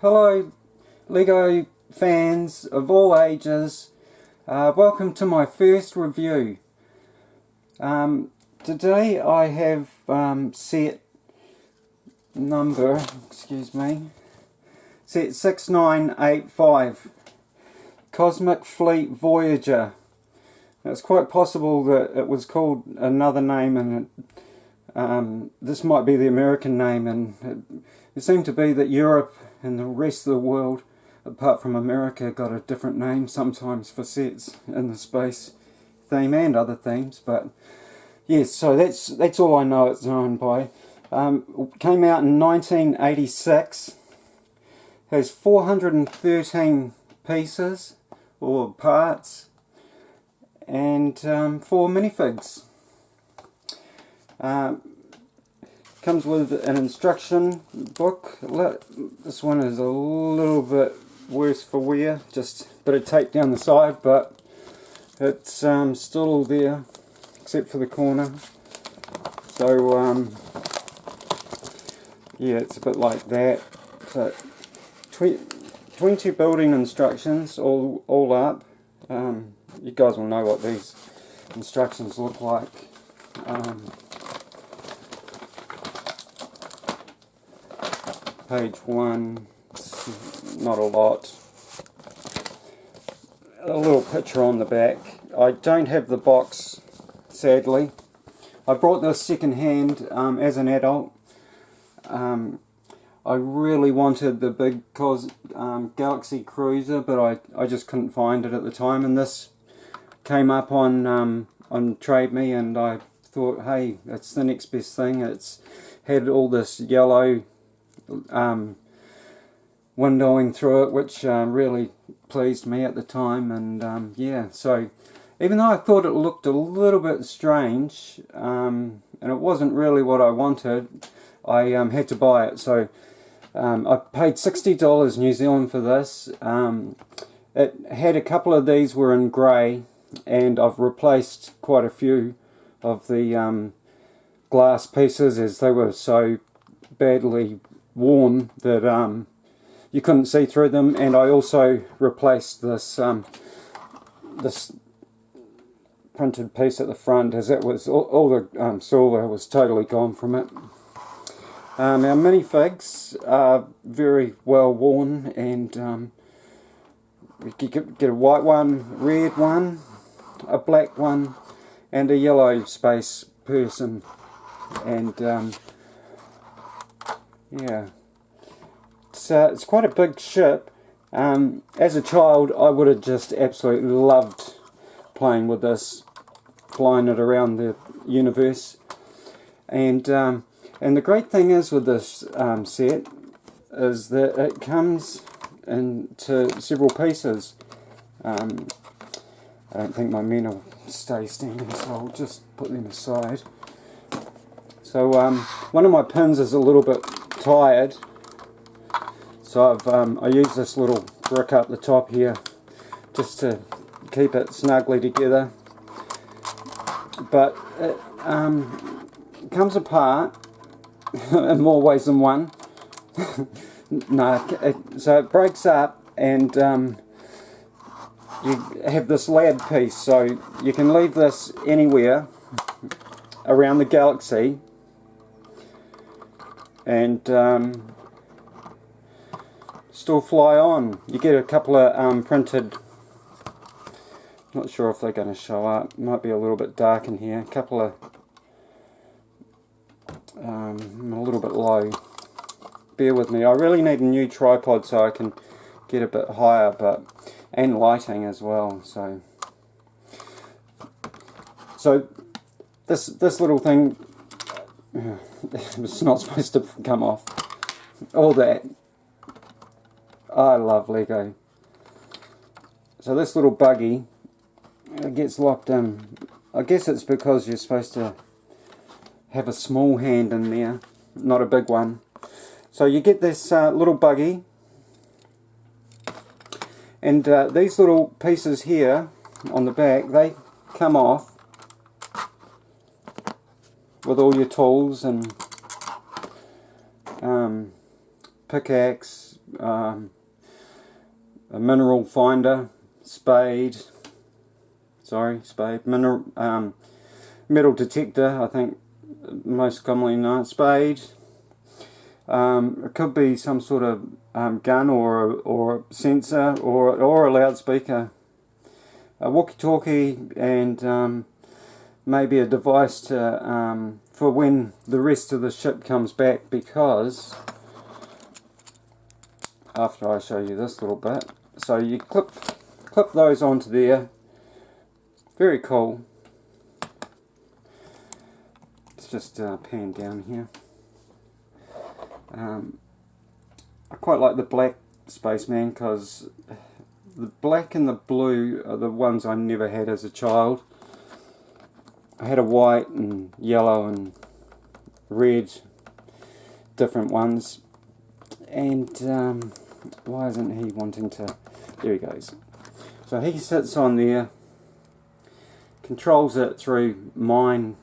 Hello Lego fans of all ages, welcome to my first review. Today I have set 6985, Cosmic Fleet Voyager. Now, it's quite possible that it was called another name, and this might be the American name, and it seemed to be that Europe and the rest of the world, apart from America, got a different name sometimes for sets in the space theme and other themes. But yes, so that's all I know it's known by. Came out in 1986. Has 413 pieces or parts and 4 minifigs. Comes with an instruction book. This one is a little bit worse for wear, just a bit of tape down the side, but it's still all there except for the corner. So yeah, it's a bit like that. So 22 building instructions all up. You guys will know what these instructions look like. Page 1, not a lot. A little picture on the back. I don't have the box, sadly. I brought this second hand as an adult. I really wanted the big Galaxy Cruiser, but I just couldn't find it at the time, and this came up on Trade Me, and I thought, hey, it's the next best thing. It's had all this yellow windowing through it, which really pleased me at the time. And yeah, so even though I thought it looked a little bit strange, and it wasn't really what I wanted, I had to buy it. So I paid $60 New Zealand for this. It had a couple of these were in grey, and I've replaced quite a few of the glass pieces, as they were so badly worn that you couldn't see through them. And I also replaced this this printed piece at the front, as it was all the silver was totally gone from it. Our minifigs are very well worn, and you get a white one, red one, a black one, and a yellow space person. And yeah, it's quite a big ship. As a child, I would have just absolutely loved playing with this, flying it around the universe. And the great thing is with this set is that it comes into several pieces. I don't think my men will stay standing, so I'll just put them aside. So one of my pins is a little bit tired, so I use this little brick up the top here just to keep it snugly together. But it comes apart in more ways than one. So it breaks up, and you have this lad piece, so you can leave this anywhere around the galaxy, and still fly on. You get a couple of printed, not sure if they're going to show up, might be a little bit dark in here, a couple of a little bit low, bear with me. I really need a new tripod so I can get a bit higher, and lighting as well. So this little thing, it's not supposed to come off. All that, I love Lego. So this little buggy, it gets locked in. I guess it's because you're supposed to have a small hand in there, not a big one. So you get this little buggy, and these little pieces here on the back, they come off with all your tools and pickaxe, a mineral finder, spade, metal detector, I think most commonly known, spade. It could be some sort of gun or sensor or a loudspeaker, a walkie-talkie, and maybe a device to for when the rest of the ship comes back, because after I show you this little bit, so you clip those onto there. Very cool. Let's just pan down here. I quite like the black spaceman, because the black and the blue are the ones I never had as a child. I had a white and yellow and red, different ones, and why isn't he wanting to, there he goes. So he sits on there, controls it through mind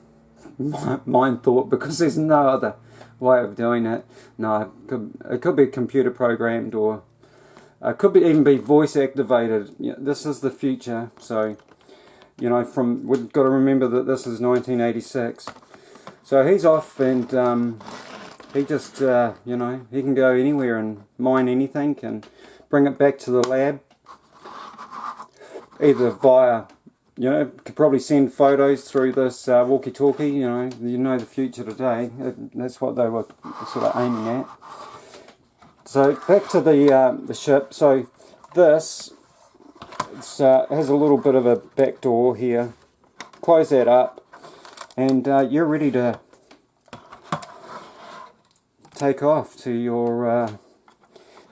thought, because there's no other way of doing it. No, it could be computer programmed, or it could even be voice activated. This is the future, so you know, we've got to remember that this is 1986. So he's off, and he just you know, he can go anywhere and mine anything and bring it back to the lab, either via, you know, could probably send photos through this walkie-talkie. You know the future today. That's what they were sort of aiming at. So back to the ship. So this has a little bit of a back door here. Close that up, and you're ready to take off to your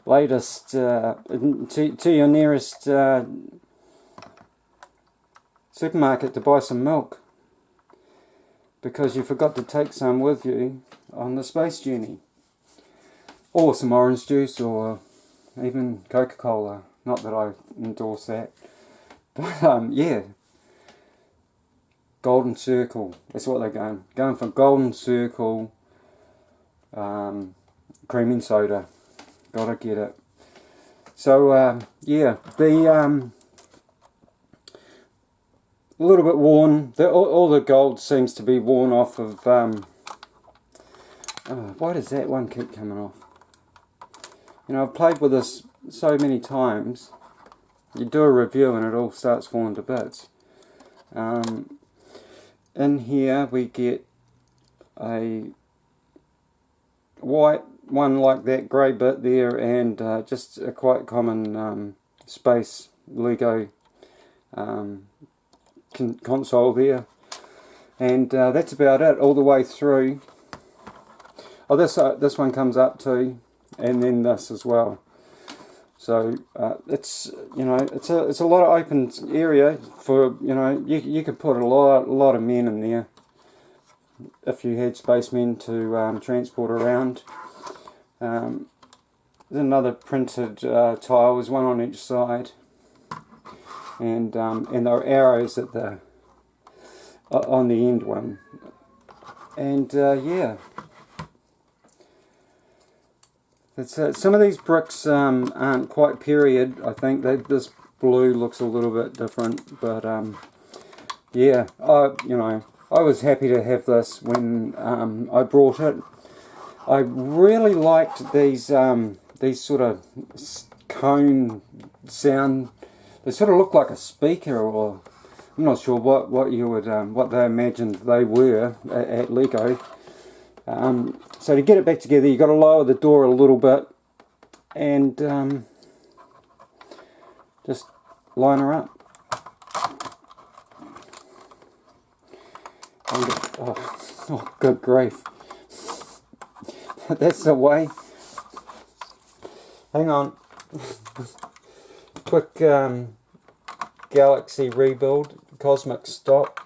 latest, to your nearest supermarket to buy some milk, because you forgot to take some with you on the space journey, or some orange juice, or even Coca-Cola. Not that I endorse that, but yeah, Golden Circle, that's what they're going for. Golden Circle creaming soda, gotta get it. So yeah, the a little bit worn. All the gold seems to be worn off of. Why does that one keep coming off? You know, I've played with this so many times. You do a review and it all starts falling to bits. In here we get a white one like that, grey bit there, and just a quite common space Lego console there, and that's about it all the way through. Oh, this one comes up too, and then this as well. So it's, you know, it's a lot of open area for, you know, you could put a lot of men in there if you had spacemen to transport around. There's another printed tile. There's one on each side, and there are arrows at the on the end one, and yeah. Some of these bricks aren't quite period. I think this blue looks a little bit different, but yeah, you know, I was happy to have this when I brought it. I really liked these sort of cone sound. They sort of look like a speaker, or I'm not sure what you would what they imagined they were at Lego. So to get it back together, you've got to lower the door a little bit, and just line her up. And oh, good grief. That's the way. Hang on. Quick galaxy rebuild, cosmic stop.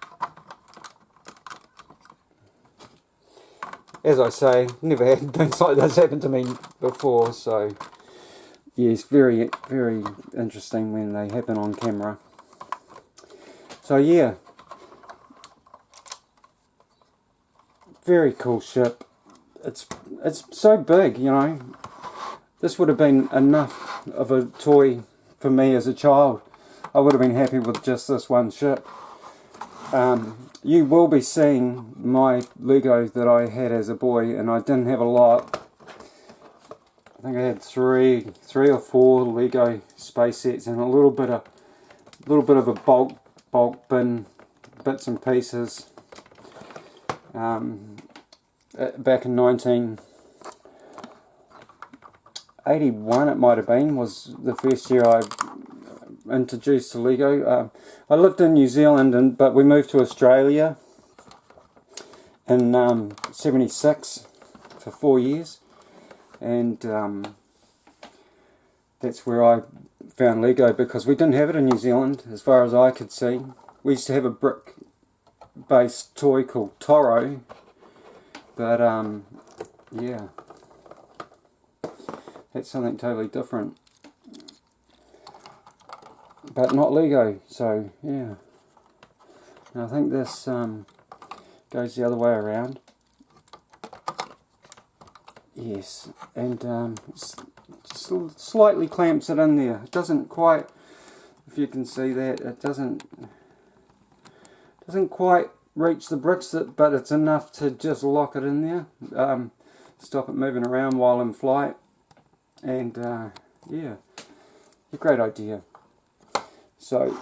As I say, never had things like this happen to me before, so yes, very, very interesting when they happen on camera. So yeah, very cool ship. It's so big, you know. this would have been enough of a toy for me as a child. I would have been happy with just this one ship. You will be seeing my Lego that I had as a boy, and I didn't have a lot. I think I had three or four Lego space sets and a little bit of a bulk bin, bits and pieces. Back in 1981, it might have been, was the first year I introduced to Lego. I lived in New Zealand, but we moved to Australia in '76 for 4 years, and that's where I found Lego, because we didn't have it in New Zealand as far as I could see. We used to have a brick based toy called Toro, but yeah, that's something totally different, but not Lego. So yeah, and I think this goes the other way around. Yes, and just slightly clamps it in there. It doesn't quite, if you can see that, it doesn't quite reach the bricks, but it's enough to just lock it in there, stop it moving around while in flight, and yeah, a great idea. So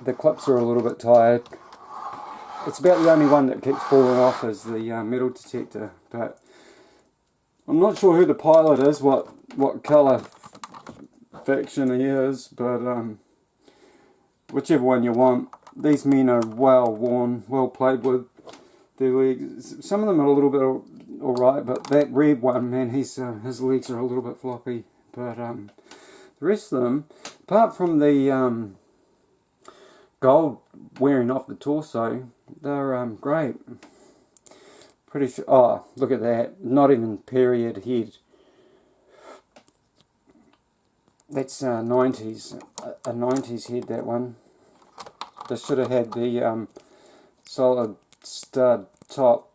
the clips are a little bit tired. It's about the only one that keeps falling off is the metal detector, but I'm not sure who the pilot is, what colour faction he is, but whichever one you want. These men are well worn, well played with. Their legs, some of them are a little bit alright, but that red one, man, his legs are a little bit floppy. But the rest of them, apart from the gold wearing off the torso, they're great. Pretty sure. Oh, look at that! Not even period head. That's 90s, a 90s head, that one. They should have had the solid stud top.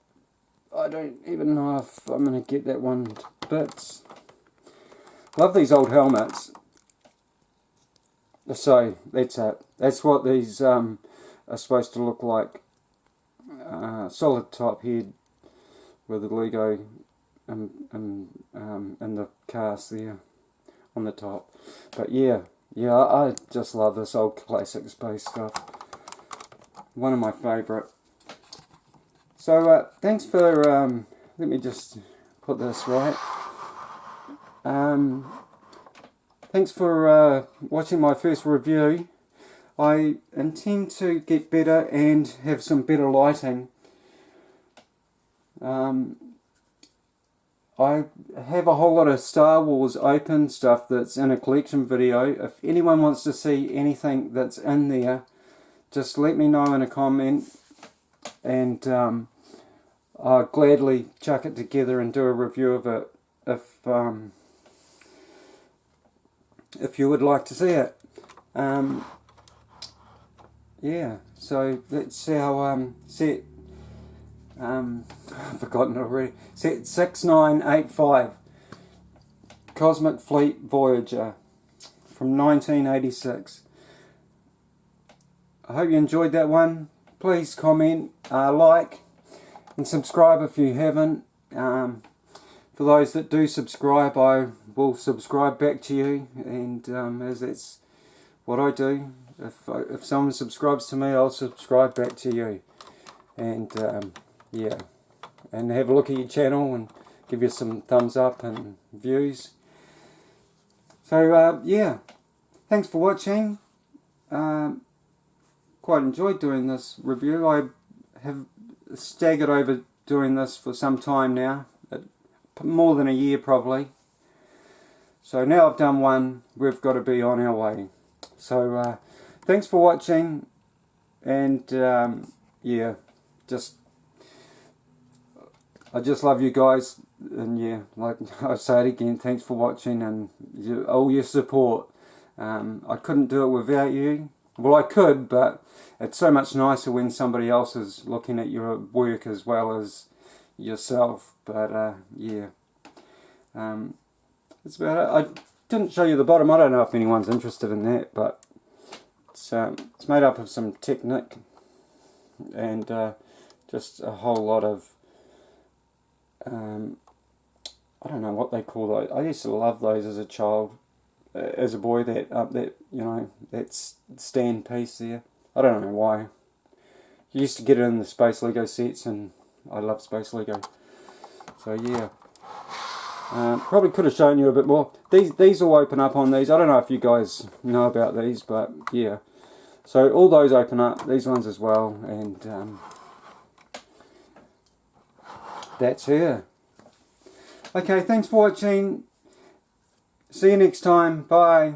I don't even know if I'm going to get that one to bits. Love these old helmets. So, that's it. That's what these are supposed to look like. Solid top head with the Lego and the cast there on the top. But yeah, I just love this old classic space stuff. One of my favourite. So thanks for, let me just put this right. Thanks for watching my first review. I intend to get better and have some better lighting. I have a whole lot of Star Wars open stuff that's in a collection video. If anyone wants to see anything that's in there, just let me know in a comment, and I'll gladly chuck it together and do a review of it if you would like to see it. Yeah, so that's our set. I've forgotten already. Set 6985, Cosmic Fleet Voyager from 1986. I hope you enjoyed that one. Please comment, like, and subscribe if you haven't. For those that do subscribe, I will subscribe back to you, and as that's what I do. If someone subscribes to me, I'll subscribe back to you. And yeah, and have a look at your channel and give you some thumbs up and views. So yeah, thanks for watching. Quite enjoyed doing this review. I have staggered over doing this for some time now, more than a year probably. So now I've done one, we've got to be on our way. So thanks for watching, and yeah, I just love you guys, and yeah, like I say it again, thanks for watching and all your support. I couldn't do it without you. Well, I could, but it's so much nicer when somebody else is looking at your work as well as yourself. But yeah, That's about it. I didn't show you the bottom. I don't know if anyone's interested in that, but it's made up of some Technic and just a whole lot of I don't know what they call those. I used to love those as a child, as a boy. That stand piece there. I don't know why. You used to get it in the Space Lego sets, and I love Space Lego. So yeah. Probably could have shown you a bit more. These all open up on these. I don't know if you guys know about these, but yeah. So all those open up. These ones as well, and that's her. Okay, thanks for watching. See you next time. Bye.